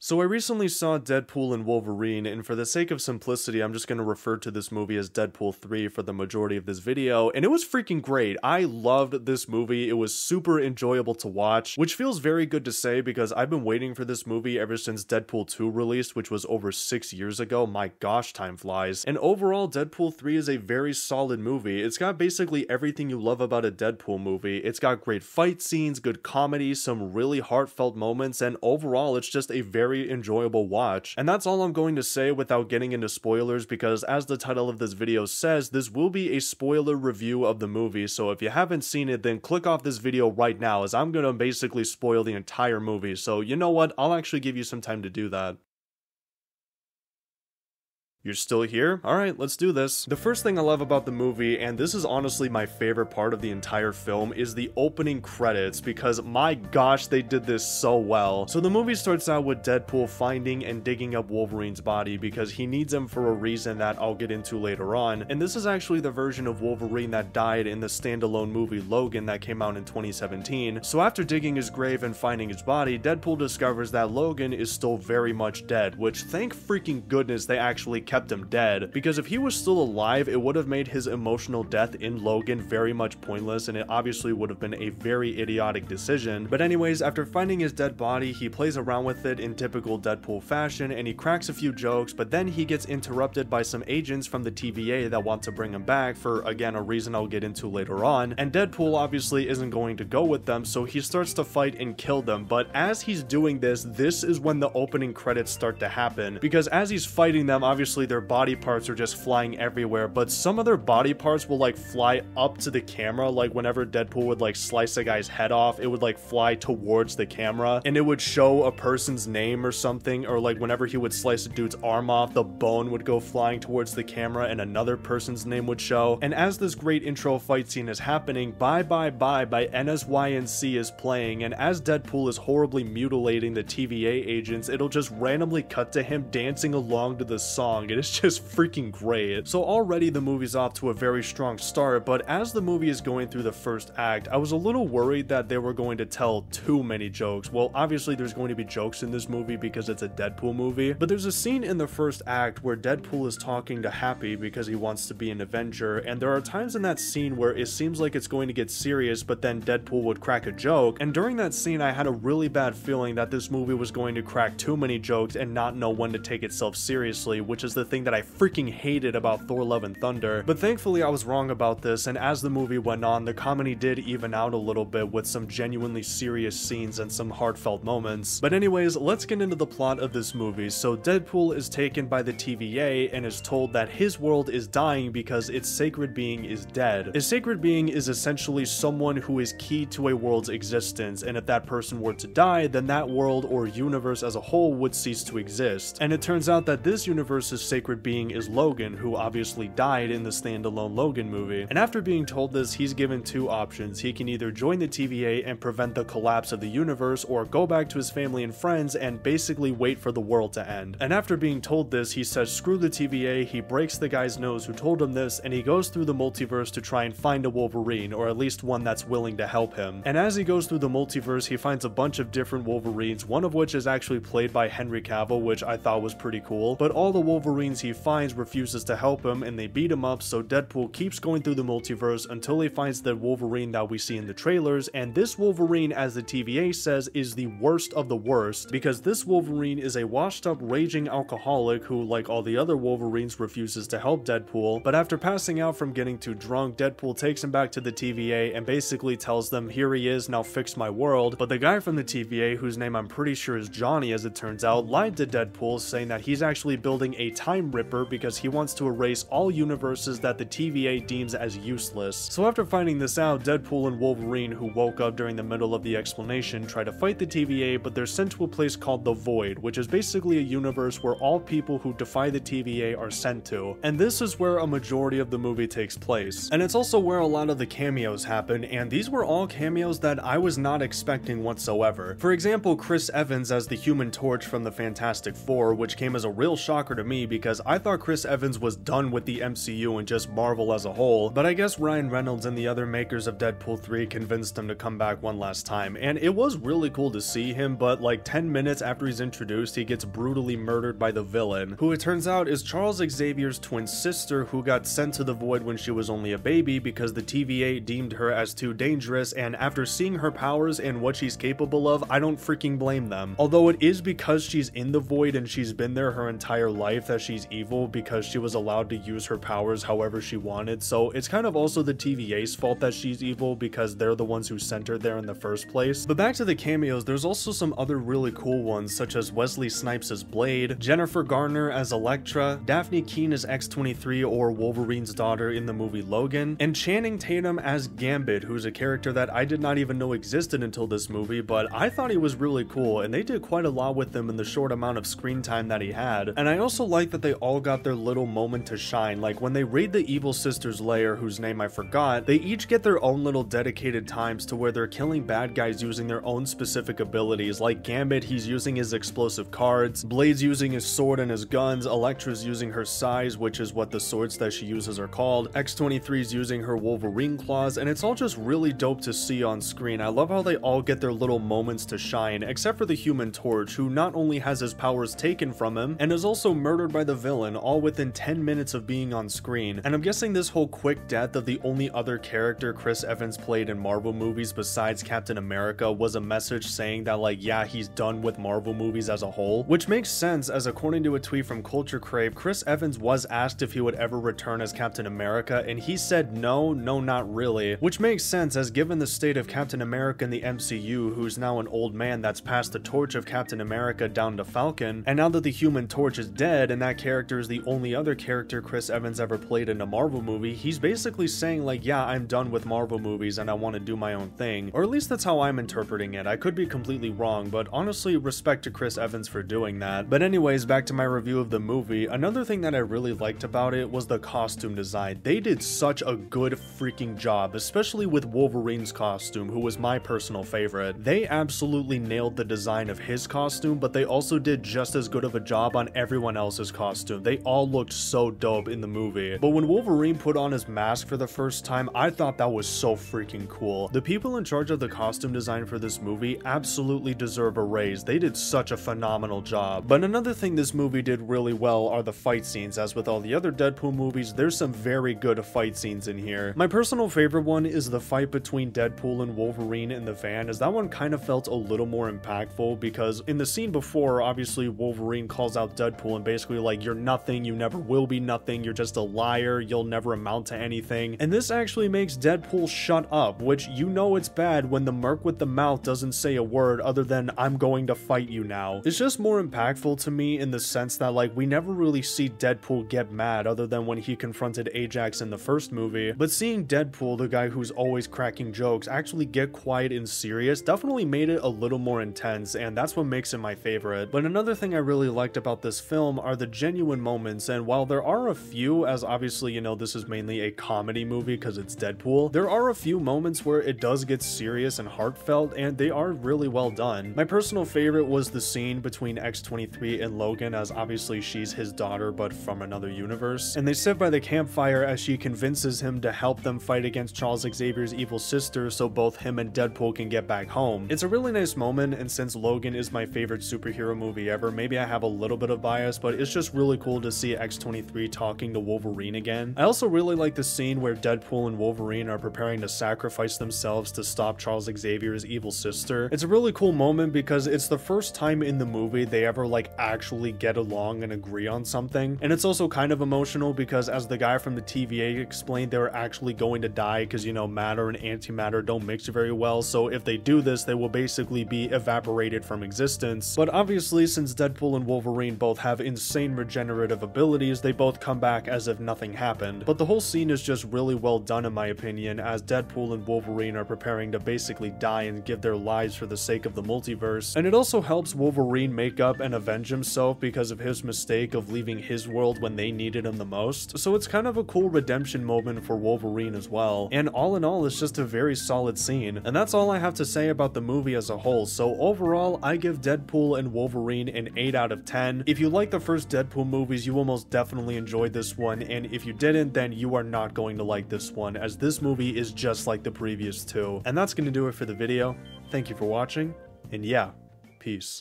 So I recently saw Deadpool and Wolverine, and for the sake of simplicity, I'm just going to refer to this movie as Deadpool 3 for the majority of this video, and it was freaking great. I loved this movie. It was super enjoyable to watch, which feels very good to say because I've been waiting for this movie ever since Deadpool 2 released, which was over 6 years ago. My gosh, time flies. And overall, Deadpool 3 is a very solid movie. It's got basically everything you love about a Deadpool movie. It's got great fight scenes, good comedy, some really heartfelt moments, and overall, it's just a very enjoyable watch. And that's all I'm going to say without getting into spoilers, because as the title of this video says, this will be a spoiler review of the movie. So if you haven't seen it, then click off this video right now, as I'm gonna basically spoil the entire movie. So you know what, I'll actually give you some time to do that. You're still here? Alright, let's do this. The first thing I love about the movie, and this is honestly my favorite part of the entire film, is the opening credits, because my gosh, they did this so well. So the movie starts out with Deadpool finding and digging up Wolverine's body because he needs him for a reason that I'll get into later on, and this is actually the version of Wolverine that died in the standalone movie Logan that came out in 2017. So after digging his grave and finding his body, Deadpool discovers that Logan is still very much dead, which thank freaking goodness they actually kept him dead, because if he was still alive, it would have made his emotional death in Logan very much pointless, and it obviously would have been a very idiotic decision. But anyways, after finding his dead body, he plays around with it in typical Deadpool fashion, and he cracks a few jokes, but then he gets interrupted by some agents from the TVA that want to bring him back for, again, a reason I'll get into later on, and Deadpool obviously isn't going to go with them, so he starts to fight and kill them. But as he's doing this, this is when the opening credits start to happen, because as he's fighting them, obviously their body parts are just flying everywhere, but some of their body parts will like fly up to the camera. Like whenever Deadpool would like slice a guy's head off, it would like fly towards the camera and it would show a person's name or something, or like whenever he would slice a dude's arm off, the bone would go flying towards the camera and another person's name would show. And as this great intro fight scene is happening, Bye Bye Bye by NSYNC is playing, and as Deadpool is horribly mutilating the TVA agents, it'll just randomly cut to him dancing along to the song, and it's just freaking great. So already the movie's off to a very strong start, but as the movie is going through the first act, I was a little worried that they were going to tell too many jokes. Well, obviously there's going to be jokes in this movie because it's a Deadpool movie, but there's a scene in the first act where Deadpool is talking to Happy because he wants to be an Avenger, and there are times in that scene where it seems like it's going to get serious, but then Deadpool would crack a joke, and during that scene I had a really bad feeling that this movie was going to crack too many jokes and not know when to take itself seriously, which is the thing that I freaking hated about Thor Love and Thunder. But thankfully I was wrong about this, and as the movie went on, the comedy did even out a little bit with some genuinely serious scenes and some heartfelt moments. But anyways, let's get into the plot of this movie. So Deadpool is taken by the TVA and is told that his world is dying because its sacred being is dead. A sacred being is essentially someone who is key to a world's existence, and if that person were to die, then that world or universe as a whole would cease to exist. And it turns out that this universe's sacred being is Logan, who obviously died in the standalone Logan movie. And after being told this, he's given two options. He can either join the TVA and prevent the collapse of the universe, or go back to his family and friends and basically wait for the world to end. And after being told this, he says screw the TVA, he breaks the guy's nose who told him this, and he goes through the multiverse to try and find a Wolverine, or at least one that's willing to help him. And as he goes through the multiverse, he finds a bunch of different Wolverines, one of which is actually played by Henry Cavill, which I thought was pretty cool. But all the Wolverines he finds refuses to help him and they beat him up, so Deadpool keeps going through the multiverse until he finds the Wolverine that we see in the trailers, and this Wolverine, as the TVA says, is the worst of the worst, because this Wolverine is a washed up raging alcoholic who, like all the other Wolverines, refuses to help Deadpool. But after passing out from getting too drunk, Deadpool takes him back to the TVA and basically tells them, here he is, now fix my world. But the guy from the TVA, whose name I'm pretty sure is Johnny as it turns out, lied to Deadpool, saying that he's actually building a time ripper because he wants to erase all universes that the TVA deems as useless. So after finding this out, Deadpool and Wolverine, who woke up during the middle of the explanation, try to fight the TVA, but they're sent to a place called the Void, which is basically a universe where all people who defy the TVA are sent to. And this is where a majority of the movie takes place. And it's also where a lot of the cameos happen, and these were all cameos that I was not expecting whatsoever. For example, Chris Evans as the Human Torch from the Fantastic Four, which came as a real shocker to me because I thought Chris Evans was done with the MCU and just Marvel as a whole, but I guess Ryan Reynolds and the other makers of Deadpool 3 convinced him to come back one last time, and it was really cool to see him, but like 10 minutes after he's introduced, he gets brutally murdered by the villain, who it turns out is Charles Xavier's twin sister, who got sent to the Void when she was only a baby because the TVA deemed her as too dangerous, and after seeing her powers and what she's capable of, I don't freaking blame them. Although it is because she's in the Void and she's been there her entire life that she's evil, because she was allowed to use her powers however she wanted, so it's kind of also the TVA's fault that she's evil because they're the ones who sent her there in the first place. But back to the cameos, there's also some other really cool ones, such as Wesley Snipes as Blade, Jennifer Garner as Elektra, Daphne Keane as X-23 or Wolverine's daughter in the movie Logan, and Channing Tatum as Gambit, who's a character that I did not even know existed until this movie, but I thought he was really cool, and they did quite a lot with him in the short amount of screen time that he had. And I also like that they all got their little moment to shine. Like when they raid the evil sister's lair, whose name I forgot, they each get their own little dedicated times to where they're killing bad guys using their own specific abilities. Like Gambit, he's using his explosive cards, Blade's using his sword and his guns, Elektra's using her size, which is what the swords that she uses are called, X-23's using her Wolverine claws, and it's all just really dope to see on screen. I love how they all get their little moments to shine, except for the Human Torch, who not only has his powers taken from him, and is also murdered by the villain, all within 10 minutes of being on screen. And I'm guessing this whole quick death of the only other character Chris Evans played in Marvel movies besides Captain America was a message saying that, like, yeah, he's done with Marvel movies as a whole, which makes sense, as according to a tweet from Culture Crave, Chris Evans was asked if he would ever return as Captain America, and he said no, not really, which makes sense, as given the state of Captain America in the MCU, who's now an old man that's passed the torch of Captain America down to Falcon, and now that the Human Torch is dead and that character is the only other character Chris Evans ever played in a Marvel movie, he's basically saying like, yeah, I'm done with Marvel movies and I want to do my own thing, or at least that's how I'm interpreting it. I could be completely wrong, but honestly, respect to Chris Evans for doing that. But anyways, back to my review of the movie, another thing that I really liked about it was the costume design. They did such a good freaking job, especially with Wolverine's costume, who was my personal favorite. They absolutely nailed the design of his costume, but they also did just as good of a job on everyone else's costume. They all looked so dope in the movie. But when Wolverine put on his mask for the first time, I thought that was so freaking cool. The people in charge of the costume design for this movie absolutely deserve a raise. They did such a phenomenal job. But another thing this movie did really well are the fight scenes. As with all the other Deadpool movies, there's some very good fight scenes in here. My personal favorite one is the fight between Deadpool and Wolverine in the van, as that one kind of felt a little more impactful, because in the scene before, obviously Wolverine calls out Deadpool and basically like, you're nothing, you never will be nothing, you're just a liar, you'll never amount to anything. And this actually makes Deadpool shut up, which you know it's bad when the merc with the mouth doesn't say a word other than, I'm going to fight you now. It's just more impactful to me in the sense that like, we never really see Deadpool get mad other than when he confronted Ajax in the first movie, but seeing Deadpool, the guy who's always cracking jokes, actually get quiet and serious definitely made it a little more intense, and that's what makes it my favorite. But another thing I really liked about this film are the genuine moments, and while there are a few, as obviously, you know, this is mainly a comedy movie because it's Deadpool, there are a few moments where it does get serious and heartfelt, and they are really well done. My personal favorite was the scene between X-23 and Logan, as obviously she's his daughter but from another universe, and they sit by the campfire as she convinces him to help them fight against Charles Xavier's evil sister so both him and Deadpool can get back home. It's a really nice moment, and since Logan is my favorite superhero movie ever, maybe I have a little bit of bias, but it's just really cool to see X-23 talking to Wolverine again. I also really like the scene where Deadpool and Wolverine are preparing to sacrifice themselves to stop Charles Xavier's evil sister. It's a really cool moment because it's the first time in the movie they ever like actually get along and agree on something, and it's also kind of emotional because, as the guy from the TVA explained, they were actually going to die because, you know, matter and antimatter don't mix very well, so if they do this, they will basically be evaporated from existence. But obviously, since Deadpool and Wolverine both have insane regenerative abilities, they both come back as if nothing happened. But the whole scene is just really well done in my opinion, as Deadpool and Wolverine are preparing to basically die and give their lives for the sake of the multiverse. And it also helps Wolverine make up and avenge himself because of his mistake of leaving his world when they needed him the most. So it's kind of a cool redemption moment for Wolverine as well. And all in all, it's just a very solid scene. And that's all I have to say about the movie as a whole. So overall, I give Deadpool and Wolverine an 8 out of 10. If you like the first Deadpool Deadpool movies, you will most definitely enjoy this one, and if you didn't, then you are not going to like this one, as this movie is just like the previous two. And that's gonna do it for the video. Thank you for watching, and yeah, peace.